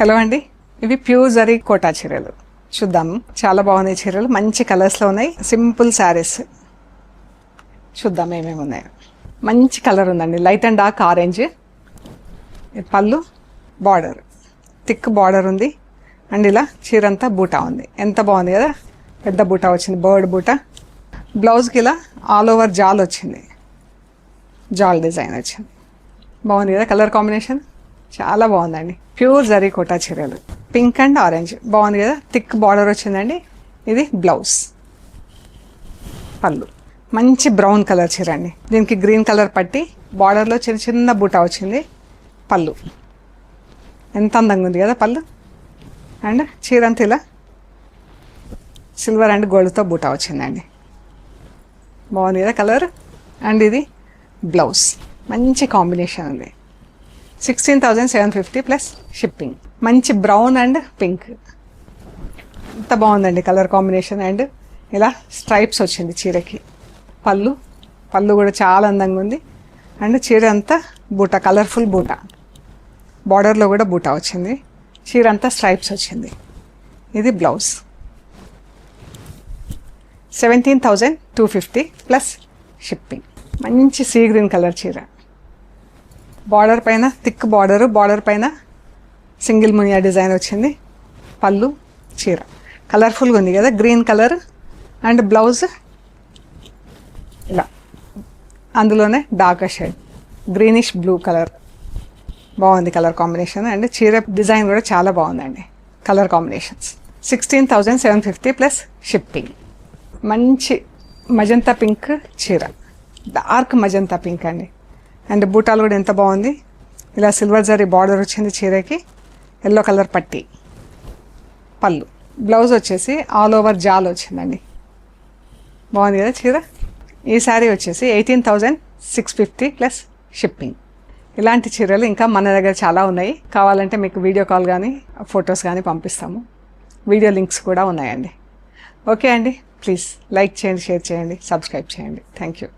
Hello అండి, ఇవి pure zari quota చీరలు చూద్దాము. చాలా బాగున్నాయి చీరలు, మంచి కలర్స్లో ఉన్నాయి. సింపుల్ శారీస్ చూద్దాం ఏమేమి ఉన్నాయో. మంచి కలర్ ఉందండి, లైట్ అండ్ డార్క్ ఆరెంజ్. పళ్ళు బార్డర్, థిక్ బార్డర్ ఉంది. అండ్ ఇలా చీర అంతా బూటా ఉంది. ఎంత బాగుంది కదా, పెద్ద బూటా వచ్చింది, బర్డ్ బూటా. బ్లౌజ్కి ఇలా ఆల్ ఓవర్ జాల్ వచ్చింది, జాల్ డిజైన్ వచ్చింది. బాగుంది కదా కలర్ కాంబినేషన్, చాలా బాగుందండి. ప్యూర్ జరీ కోటా చీరలు, పింక్ అండ్ ఆరెంజ్ బాగుంది కదా, థిక్ బార్డర్ వచ్చిందండి. ఇది బ్లౌజ్. పళ్ళు మంచి బ్రౌన్ కలర్ చీర అండి, దీనికి గ్రీన్ కలర్ పట్టి బార్డర్లో చిన్న చిన్న బూటా వచ్చింది. పళ్ళు ఎంత అందంగా ఉంది కదా పళ్ళు. అండ్ చీర అంతా ఇలా సిల్వర్ అండ్ గోల్డ్తో బూటా వచ్చిందండి. బాగుంది కదా కలర్. అండ్ ఇది బ్లౌజ్, మంచి కాంబినేషన్ ఉంది. 16,750 ప్లస్ షిప్పింగ్. మంచి బ్రౌన్ అండ్ పింక్, ఎంత బాగుందండి కలర్ కాంబినేషన్. అండ్ ఇలా స్ట్రైప్స్ వచ్చింది చీరకి. పళ్ళు కూడా చాలా అందంగా ఉంది. అండ్ చీర అంతా బూటా, కలర్ఫుల్ బూటా, బార్డర్లో కూడా బూటా వచ్చింది. చీర అంతా స్ట్రైప్స్ వచ్చింది. ఇది బ్లౌజ్. 17,250 plus shipping. మంచి సీ గ్రీన్ కలర్ చీర, బార్డర్ పైన థిక్ బార్డరు, బార్డర్ పైన సింగిల్ మునియా డిజైన్ వచ్చింది. పళ్ళు చీర కలర్ఫుల్గా ఉంది కదా, గ్రీన్ కలర్. అండ్ బ్లౌజ్ ఇలా అందులోనే dark shade greenish blue colour. బాగుంది కలర్ కాంబినేషన్. అండ్ చీర డిజైన్ కూడా చాలా బాగుందండి. Colour combinations. 16,750 plus shipping. మంచి మజంతా పింక్ చీర, డార్క్ మజంతా పింక్ అండి. అండ్ బూటాలు కూడా ఎంత బాగుంది, ఇలా సిల్వర్ జరీ బార్డర్ వచ్చింది చీరకి, ఎల్లో కలర్ పట్టి. పళ్ళు బ్లౌజ్ వచ్చేసి ఆల్ ఓవర్ జాల్ వచ్చిందండి. బాగుంది కదా చీర. ఈ శారీ వచ్చేసి 18,650 ప్లస్ షిప్పింగ్. ఇలాంటి చీరలు ఇంకా మన దగ్గర చాలా ఉన్నాయి. కావాలంటే మీకు వీడియో కాల్ కానీ ఫొటోస్ కానీ పంపిస్తాము. వీడియో లింక్స్ కూడా ఉన్నాయండి. ఓకే అండి, ప్లీజ్ లైక్ చేయండి, షేర్ చేయండి, సబ్స్క్రైబ్ చేయండి. Thank you.